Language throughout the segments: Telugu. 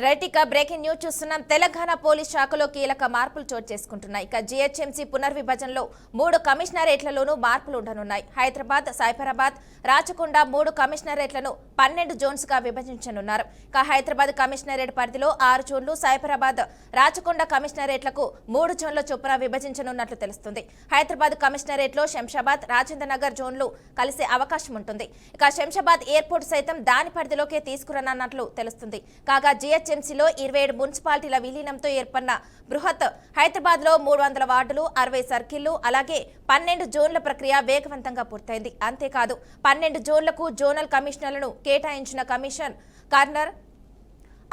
రైట్ ఇక బ్రేకింగ్ న్యూస్ చూస్తున్నాం. తెలంగాణ పోలీస్ శాఖలో కీలక మార్పులు చోటు చేసుకుంటున్నాయి. ఇక జీహెచ్ఎంసీ పునర్విభజనలో 3 కమిషనరేట్లలోనూ మార్పులు ఉండనున్నాయి. హైదరాబాద్, సైబరాబాద్, రాచకొండ 3 కమిషనరేట్లను 12 జోన్స్ గా విభజించనున్నారు. ఇక హైదరాబాద్ కమిషనరేట్ పరిధిలో 6 జోన్లు, సైబరాబాద్, రాచకొండ కమిషనరేట్లకు 3 జోన్ల చొప్పున విభజించనున్నట్లు తెలుస్తుంది. హైదరాబాద్ కమిషనరేట్లో శంషాబాద్, రాజేంద్రనగర్ జోన్లు కలిసే అవకాశం ఉంటుంది. ఇక శంషాబాద్ ఎయిర్పోర్ట్ సైతం దాని పరిధిలోకే తీసుకురానున్నట్లు తెలుస్తుంది. కాగా జీహెచ్ఎంసీలో 27 మున్సిపాలిటీల విలీనంతో ఏర్పడిన బృహత్ హైదరాబాద్ లో 300 వార్డులు, 60 సర్కిళ్లు, అలాగే 12 జోన్ల ప్రక్రియ వేగవంతంగా పూర్తయింది. అంతేకాదు 12 జోన్లకు జోనల్ కమిషనర్లను కేటాయించిన కమిషన్ కార్నర్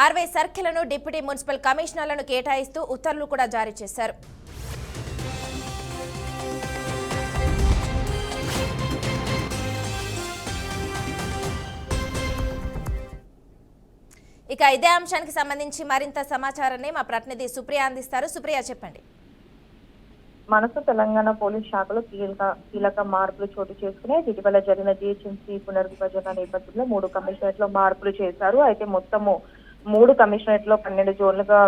60 సర్కిళ్లను డిప్యూటీ మున్సిపల్ కమిషనర్లను కేటాయిస్తూ ఉత్తర్వులు కూడా జారీ చేశారు. ఇక ఇదే అంశానికి సంబంధించి మరింత సమాచారాన్ని మా ప్రతినిధి సుప్రియ అందిస్తారు. సుప్రియ, చెప్పండి. మనసు తెలంగాణ పోలీస్ శాఖలో కీలక మార్పులు చోటు చేసుకుని ఇటీవల జరిగిన జీహెచ్ఎంసీ పునర్విభజన నేపథ్యంలో 3 కమిషనరేట్లో మార్పులు చేశారు. అయితే మొత్తము 3 కమిషనరేట్లో 12 జోన్లుగా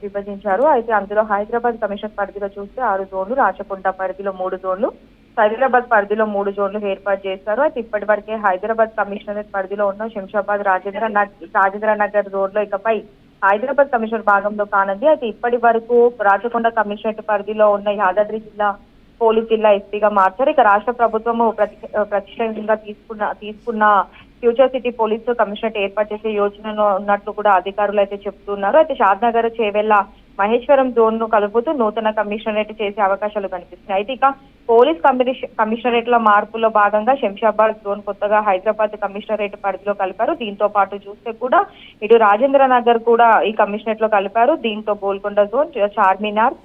విభజించారు. అయితే అందులో హైదరాబాద్ కమిషన్ పరిధిలో చూస్తే 6 జోన్లు, రాచకొండ పరిధిలో 3 జోన్లు, సైబరాబాద్ పరిధిలో 3 జోన్లు ఏర్పాటు చేశారు. అయితే ఇప్పటి వరకే హైదరాబాద్ కమిషనరేట్ పరిధిలో ఉన్న శంషాబాద్, రాజేంద్ర నగర్ జోన్లో ఇకపై హైదరాబాద్ కమిషనర్ భాగంలో కానుంది. అయితే ఇప్పటి వరకు రాచకొండ కమిషనరేట్ పరిధిలో ఉన్న యాదాద్రి జిల్లా పోలీస్ జిల్లా ఎస్పీగా మార్చారు. ఇక రాష్ట్ర ప్రభుత్వము ప్రత్యేకంగా తీసుకున్న ఫ్యూచర్ సిటీ పోలీసు కమిషనరేట్ ఏర్పాటు చేసే యోచనలో ఉన్నట్లు కూడా అధికారులు అయితే చెప్తున్నారు. అయితే షాద్నగర్, చేవెళ్ల, మహేశ్వరం జోన్ ను కలుపుతూ నూతన కమిషనరేట్ చేసే అవకాశాలు కనిపిస్తున్నాయి. అయితే ఇక పోలీస్ కమిషనరేట్ల మార్పులో భాగంగా శంషాబాద్ జోన్ కొత్తగా హైదరాబాద్ కమిషనరేట్ పరిధిలో కలిపారు. దీంతో పాటు చూస్తే కూడా ఇటు రాజేంద్ర నగర్ కూడా ఈ కమిషనరేట్ లో కలిపారు. దీంతో Golconda zone, Charminar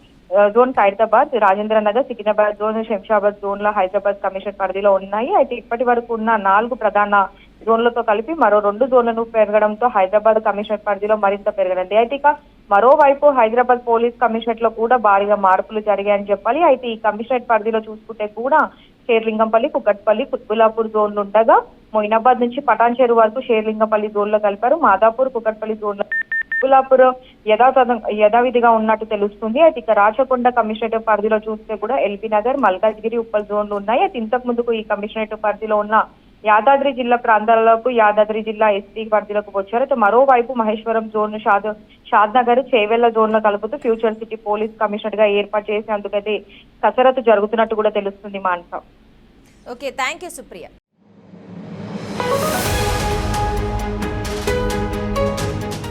zone Khairatabad, Rajendra Nagar, Secunderabad zone, Shamshabad zone లో హైదరాబాద్ కమిషనర్ పరిధిలో ఉన్నాయి. అయితే ఇప్పటి వరకు ఉన్న 4 ప్రధాన జోన్లతో కలిపి మరో 2 జోన్లను పెరగడంతో హైదరాబాద్ కమిషనర్ పరిధిలో మరింత పెరగనుంది. అయితే ఇక మరోవైపు హైదరాబాద్ పోలీస్ కమిషనరేట్ లో కూడా భారీగా మార్పులు జరిగాయని చెప్పాలి. అయితే ఈ కమిషనరేట్ పరిధిలో చూసుకుంటే కూడా షేర్లింగంపల్లి, కుక్కట్పల్లి, కుత్బులాపూర్ జోన్లు ఉండగా మొయినాబాద్ నుంచి పటాన్చెరు వరకు షేర్లింగంపల్లి జోన్ లో కలిపారు. మాదాపూర్, కుక్కట్పల్లి జోన్లో కుత్బులాపూర్ యథావిధిగా ఉన్నట్టు తెలుస్తుంది. అయితే ఇక రాచకొండ కమిషనరేట్ పరిధిలో చూస్తే కూడా ఎల్బీ నగర్, మల్కాజ్గిరి, ఉప్పల్ జోన్లు ఉన్నాయి. అయితే ఇంతకు ముందుకు ఈ కమిషనరేట్ పరిధిలో ఉన్న యాదాద్రి జిల్లా ప్రాంతాలకు యాదాద్రి జిల్లా ఎస్పీ పరిధిలోకి వచ్చారు. అయితే మరోవైపు మహేశ్వరం జోన్, షాద్నగర్, చేవెళ్ల జోన్ లో కలుపుతూ ఫ్యూచర్ సిటీ పోలీస్ కమిషనర్ గా ఏర్పాటు చేసేందుకైతే కసరత్తు జరుగుతున్నట్టు కూడా తెలుస్తుంది. Mansa. Okay, thank you Supriya.